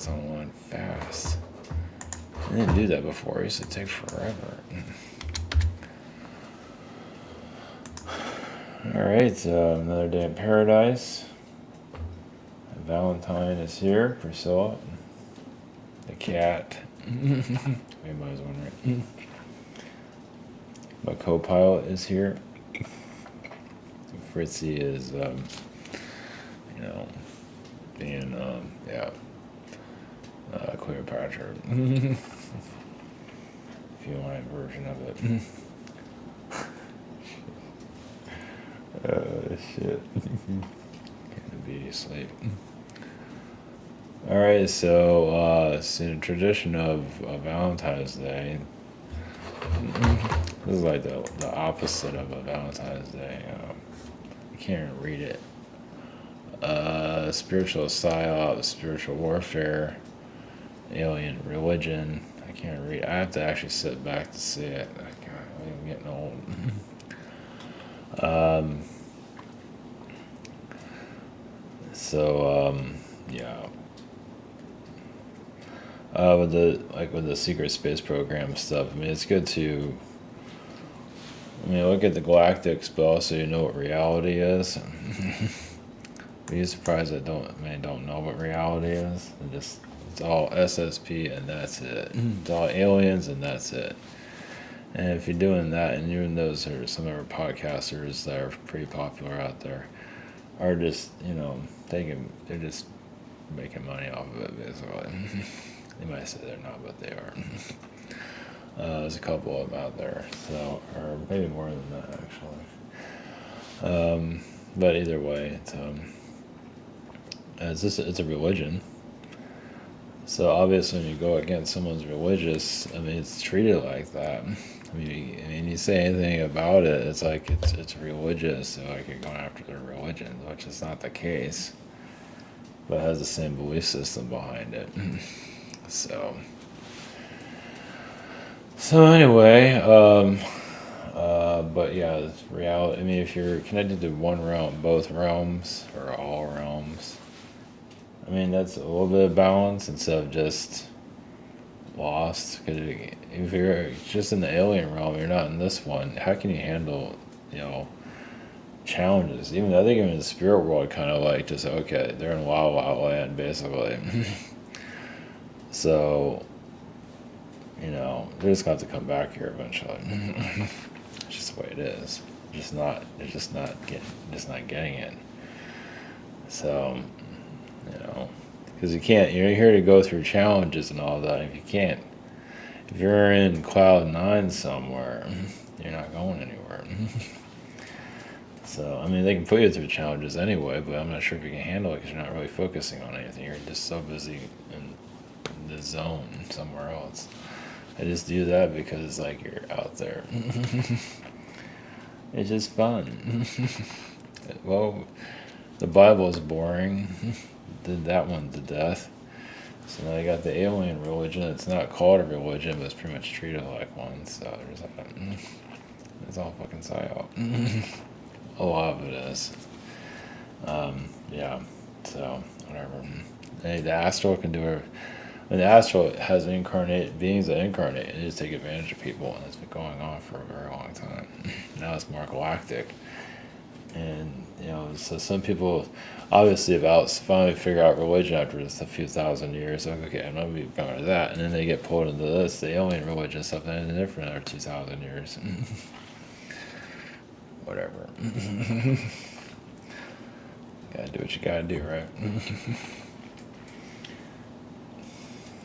online fast. I didn't do that before. It used to take forever. Alright, another day in paradise. Valentine is here, Priscilla. The cat. Everybody's wondering. My co-pilot is here. Fritzy is, being, Cleopatra. If you want a version of it. Oh, shit. Getting beauty sleep. Alright, so, it's in a tradition of Valentine's Day. This is like the opposite of a Valentine's Day. I can't even read it. Spiritual PSYOP, spiritual warfare, alien religion. I can't read. I have to actually sit back to see it. God, I'm getting old. With the secret space program stuff, I mean, it's good to, look at the galactics, but also you know what reality is. Be surprised that don't know what reality is. It's all SSP and that's it. It's all aliens and that's it. And if you're doing that, and even those are some of our podcasters that are pretty popular out there, are just they're just making money off of it basically. They might say they're not, but they are. There's a couple of them out there, so, or maybe more than that actually. But either way, it's a religion. So obviously, when you go against someone's religious, it's treated like that. You say anything about it, it's like it's religious, so like you're going after their religion, which is not the case, but it has the same belief system behind it. So anyway, but yeah, it's reality. If you're connected to one realm, both realms, or all realms, that's a little bit of balance instead of just lost. Because if you're just in the alien realm, you're not in this one. How can you handle, challenges? I think even in the spirit world, kind of like just okay, they're in wild, wild land basically. So, they're just going to have to come back here eventually. It's just the way it is. They're just not getting it. So, because you can't. You're here to go through challenges and all that. If you're in cloud 9 somewhere, you're not going anywhere. So, they can put you through challenges anyway, but I'm not sure if you can handle it because you're not really focusing on anything. You're just so busy in the zone somewhere else. I just do that because it's like you're out there. It's just fun. Well, the Bible is boring. Did that one to death. So now you got the alien religion. It's not called a religion, but it's pretty much treated like one. So there's it's all fucking psyop. A lot of it is. Yeah. So whatever. Hey, the astral can do it. And the astral has beings that incarnate and just take advantage of people, and it's been going on for a very long time. Now it's more galactic. And, so some people obviously finally figure out religion after just a few thousand years. Like, okay, I'm not going to be that. And then they get pulled into the alien religion stuff, and they're different after 2,000 years. Whatever. Gotta do what you gotta do, right?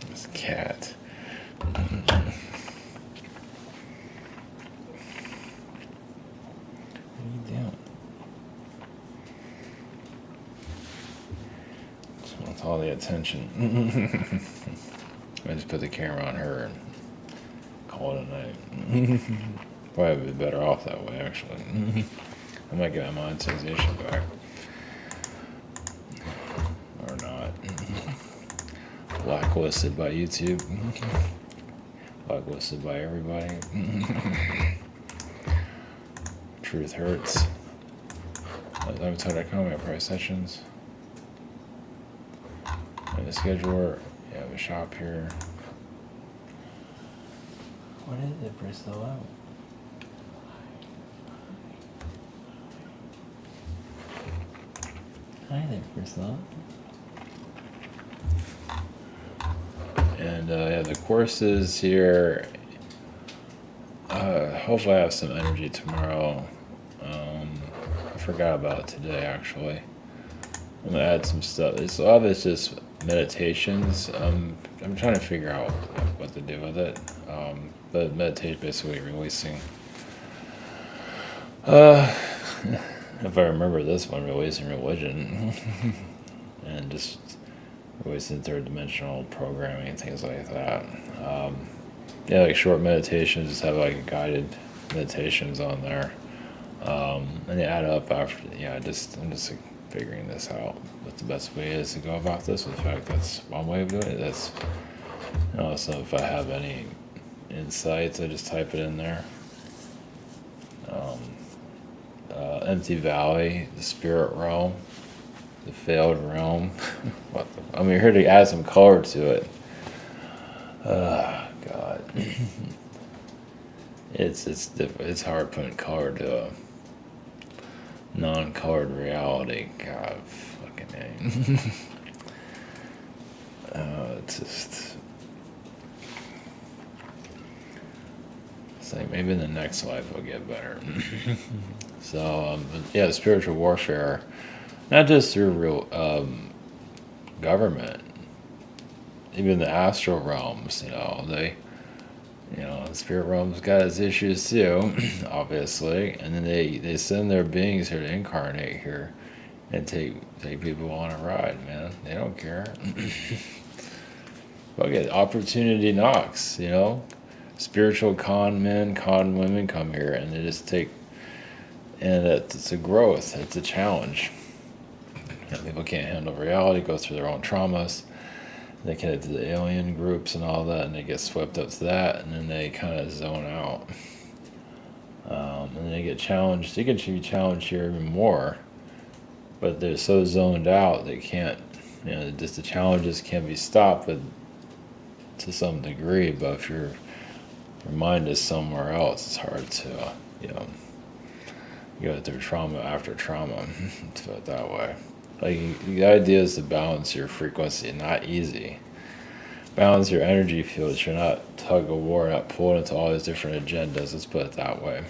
This cat. What are you doing? Just wants all the attention. I just put the camera on her and call it a night. Probably be better off that way, actually. I might get my monetization back. Or not. Blacklisted by YouTube. Blacklisted by everybody. Truth hurts. Avatar.com, we have price sessions. And the scheduler, yeah, a shop here. What is it, Priscilla? Hi there, Priscilla. And yeah, the courses here. Hopefully I have some energy tomorrow. I forgot about it today, actually. I'm gonna add some stuff. A lot of it's just meditations. I'm trying to figure out what to do with it. But meditation basically releasing. If I remember this one, releasing religion, and just releasing third dimensional programming and things like that. Yeah, like short meditations, just have like guided meditations on there, and they add up after. Yeah, I'm just like, figuring this out. What the best way is to go about this. In fact, that's one way of doing it. That's, so if I have any insights, I just type it in there. Empty Valley, the spirit realm, the failed realm. I'm here to add some color to it. God, it's hard putting color to a non-colored reality. God, fucking name. It's just. It's like maybe in the next life it'll get better. So, yeah, spiritual warfare, not just through real government, even the astral realms, the spirit realm's got its issues too, obviously, and then they send their beings here to incarnate here and take people on a ride, man. They don't care. Okay, opportunity knocks, spiritual con men, con women come here, and they just take, and it's a growth, it's a challenge. People can't handle reality, go through their own traumas, they connect to the alien groups and all that, and they get swept up to that, and then they kind of zone out. And they get challenged. They can be challenged here even more, but they're so zoned out they can't, just the challenges can be stopped, but to some degree. But if your mind is somewhere else, it's hard to, go through trauma after trauma. Let's put it that way. Like, the idea is to balance your frequency, not easy. Balance your energy fields. You're not tug of war, not pulled into all these different agendas. Let's put it that way.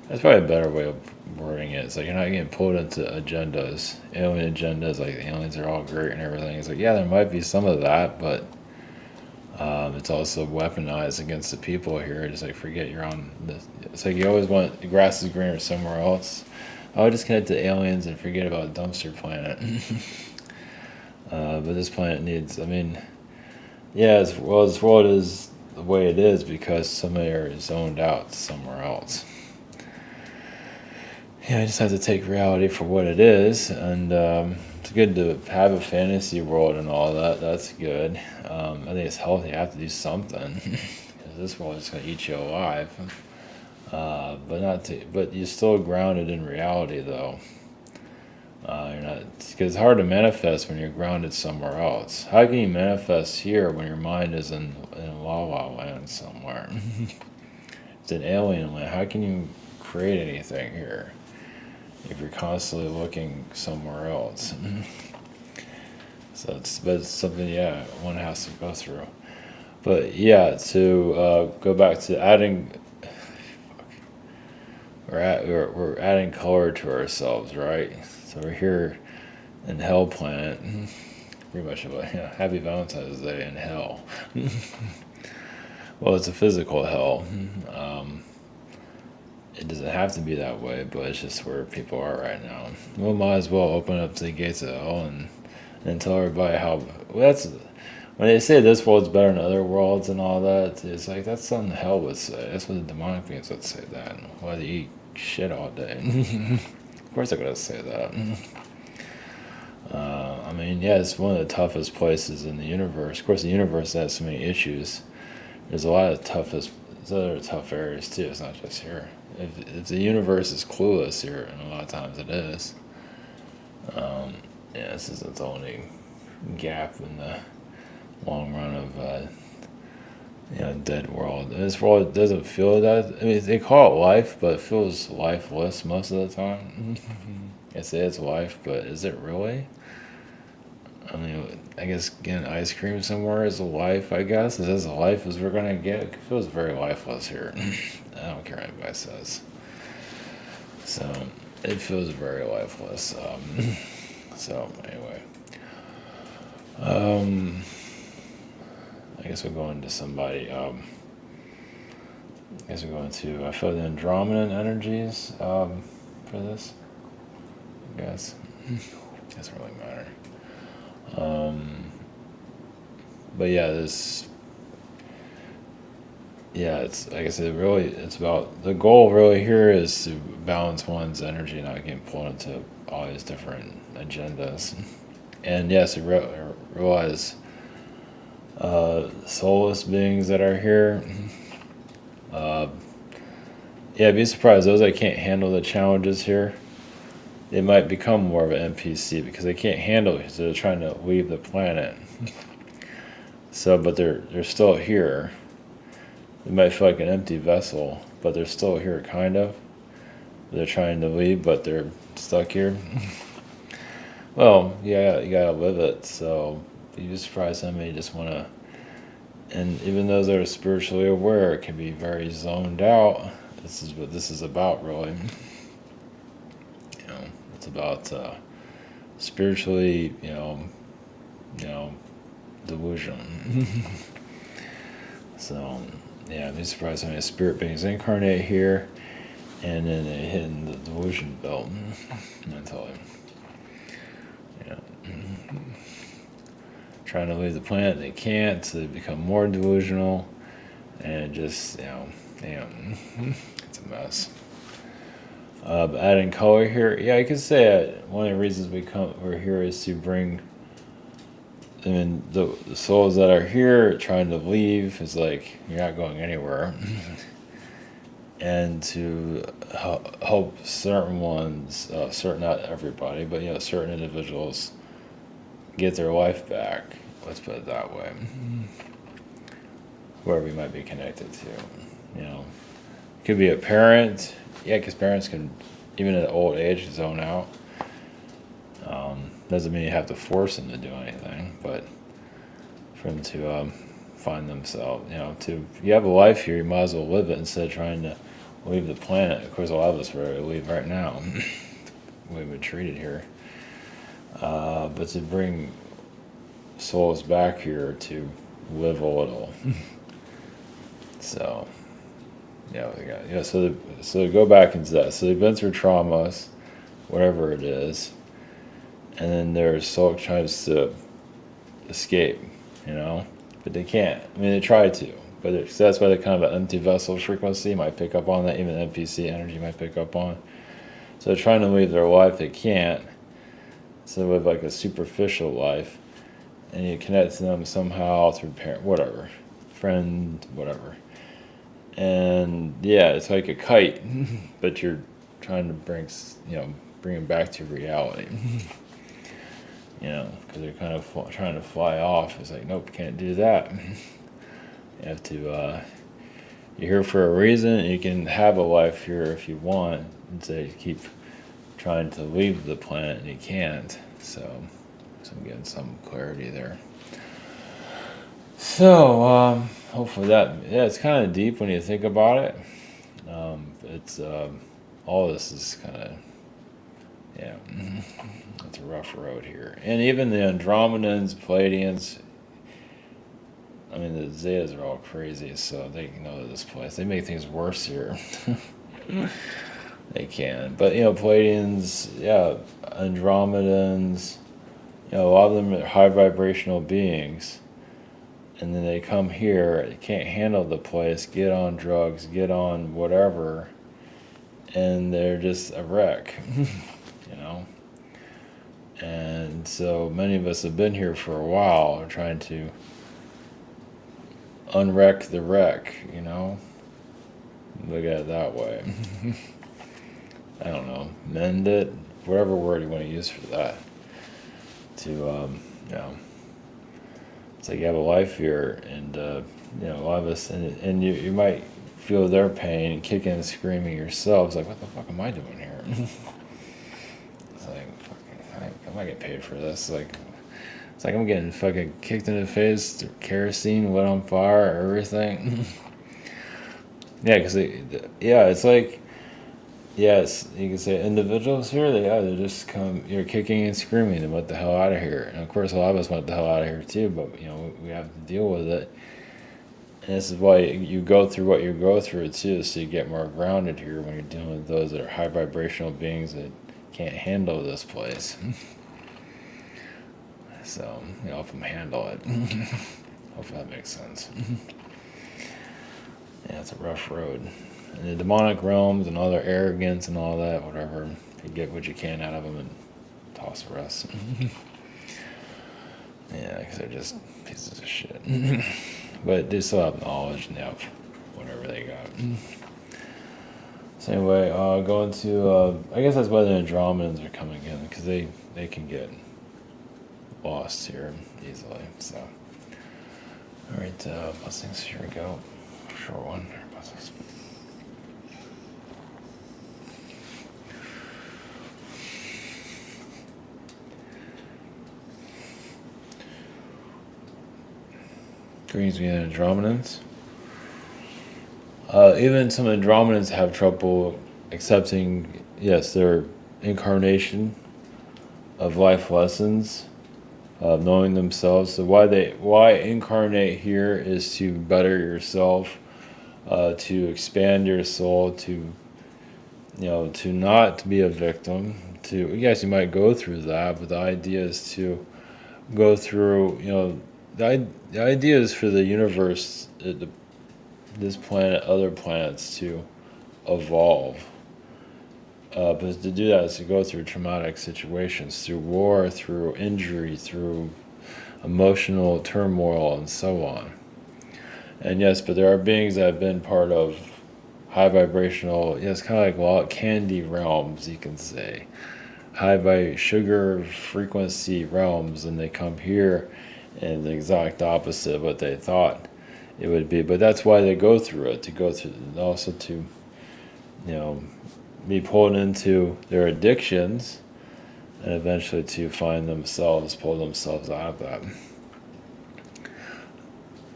That's probably a better way of wording it. It's like you're not getting pulled into agendas, alien agendas, like the aliens are all great and everything. It's like, yeah, there might be some of that, but it's also weaponized against the people here. Just like, forget you're on this. It's like you always want the grass is greener somewhere else. I'll just connect to aliens and forget about dumpster planet. But this planet needs, yeah, this world is the way it is because somebody are zoned out somewhere else. Yeah, I just have to take reality for what it is, and it's good to have a fantasy world and all that. That's good. I think it's healthy. You have to do something because this world is going to eat you alive. But you're still grounded in reality, though. You're not, because it's hard to manifest when you're grounded somewhere else. How can you manifest here when your mind is in La La Land somewhere? It's an alien land. How can you create anything here if you're constantly looking somewhere else? But it's something, one has to go through. But yeah, to go back to adding. We're adding color to ourselves, right? So we're here in Hell Planet, pretty much Happy Valentine's Day in Hell. Well, it's a physical hell. It doesn't have to be that way, but it's just where people are right now. We might as well open up the gates of hell and tell everybody how. Well, that's when they say this world's better than other worlds and all that. It's like that's something hell would say. That's what the demonic beings would say. That why they eat shit all day. Of course they're gonna say that. It's one of the toughest places in the universe. Of course, the universe has so many issues. There's a lot of there's other tough areas too. It's not just here. If the universe is clueless here, and a lot of times it is, this is its only gap in the long run of dead world. This world doesn't feel that. I mean, they call it life, but it feels lifeless most of the time. I say it's life, but is it really? I mean, I guess getting ice cream somewhere is a life, I guess. Is as life as we're gonna get? It feels very lifeless here. I don't care what anybody says. So, it feels very lifeless. So, anyway. I guess we'll go into somebody. I guess we're going to. I feel the Andromedan energies for this. I guess. Doesn't really matter. But yeah, this. Yeah, it's like I said. Really, it's about the goal. Really, here is to balance one's energy, not getting pulled into all these different agendas. And yes, realize soulless beings that are here. Yeah, be surprised. Those that can't handle the challenges here, they might become more of an NPC because they can't handle it. So they're trying to leave the planet. So, but they're still here. They might feel like an empty vessel, but they're still here, kind of. They're trying to leave, but they're stuck here. Well, yeah, you gotta live it. So you'd be surprised how many just want to. And even those that are spiritually aware, it can be very zoned out. This is what this is about, really. It's about spiritually, delusion. So, yeah, I'd be surprised how many spirit beings incarnate here, and then they hit in the delusion belt mentally. Yeah. Trying to leave the planet, they can't, so they become more delusional, and just, it's a mess. But adding color here, yeah, I could say one of the reasons we're here is to bring. I mean, the souls that are here trying to leave is like you're not going anywhere, and to help certain ones, not everybody, but certain individuals get their life back. Let's put it that way. Whoever you might be connected to, could be a parent. Yeah, because parents can, even at old age, zone out. Doesn't mean you have to force them to do anything, but for them to find themselves, if you have a life here, you might as well live it instead of trying to leave the planet. Of course, a lot of us are ready to leave right now. We've been treated here. But to bring souls back here to live a little. So, so to go back into that. So they've been through traumas, whatever it is, and then their soul tries to escape, but they can't. I mean, they try to, but that's why they're kind of an empty vessel frequency might pick up on that. Even NPC energy might pick up on. So they're trying to leave their life, they can't. So they live like a superficial life, and you connect to them somehow through parent, whatever, friend, whatever. And yeah, it's like a kite, but you're trying to bring them back to reality. Because they're kind of trying to fly off. It's like, nope, can't do that. You have to. You're here for a reason. And you can have a life here if you want, and so you keep trying to leave the planet and you can't. So I'm getting some clarity there. So hopefully it's kind of deep when you think about it. It's all this is kind of it's a rough road here. And even the Andromedans, Pleiadians, I mean the Zetas are all crazy, so they know this place. They make things worse here. They can, but Pleiadians, Andromedans, a lot of them are high vibrational beings, and then they come here, they can't handle the place, get on drugs, get on whatever, and they're just a wreck, And so many of us have been here for a while, are trying to unwreck the wreck, Look at it that way. I don't know, mend it, whatever word you want to use for that. To it's like you have a life here, and you know, a lot of us, and you might feel their pain and kicking and screaming yourself. It's like, what the fuck am I doing here? It's like, fucking, am I getting paid for this? It's like I'm getting fucking kicked in the face, kerosene lit on fire, everything. Yeah, because it's like, yes, you can say individuals here, they're just you're kicking and screaming and want the hell out of here. And of course, a lot of us want the hell out of here too, but you know, we have to deal with it. And this is why you go through what you go through too, so you get more grounded here when you're dealing with those that are high vibrational beings that can't handle this place. So, you know, help them handle it. Hopefully that makes sense. Yeah, it's a rough road. And the demonic realms and all their arrogance and all that, whatever, you get what you can out of them and toss the rest. Yeah, because they're just pieces of shit. But they still have knowledge and they have whatever they got. So anyway, going to, I guess that's why the Andromedans are coming in, because they can get lost here easily. So, all right, blessings. Here we go. Short one. Blessings. Greetings, me Andromedans. Even some Andromedans have trouble accepting, yes, their incarnation of life lessons, of knowing themselves. So why incarnate here is to better yourself, to expand your soul, to to not be a victim. Yes, you might go through that, but the idea is to go through. The idea is for the universe, this planet, other planets to evolve. But to do that is to go through traumatic situations, through war, through injury, through emotional turmoil, and so on. And yes, but there are beings that have been part of high vibrational, yes, kind of like candy realms, you can say. High by sugar frequency realms, and they come here and the exact opposite of what they thought it would be. But that's why they go through it, also to, be pulled into their addictions, and eventually to pull themselves out of that.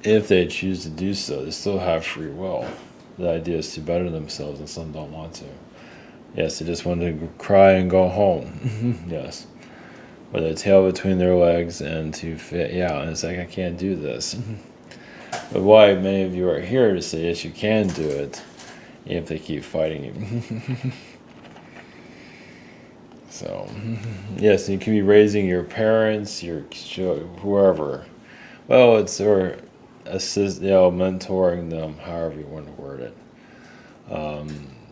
If they choose to do so, they still have free will. The idea is to better themselves, and some don't want to. Yes, they just want to cry and go home. Yes. With their tail between their legs and to fit, and it's like, I can't do this. But why many of you are here to say, yes, you can do it, if they keep fighting you. So, yes, you can be raising your parents, your whoever. Well, it's or assist, mentoring them, however you want to word it.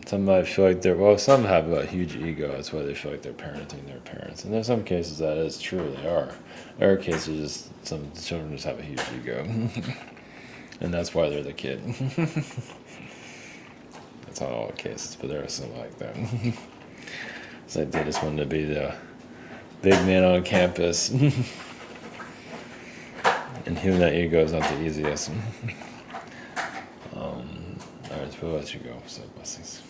Some might feel like some have a huge ego. That's why they feel like they're parenting their parents. And in some cases that is true, they are. In other cases, some children just have a huge ego. And that's why they're the kid. That's not all the cases, but there are some like that. It's like they just wanted to be the big man on campus. And healing that ego is not the easiest. Alright, we'll let you go. So blessings.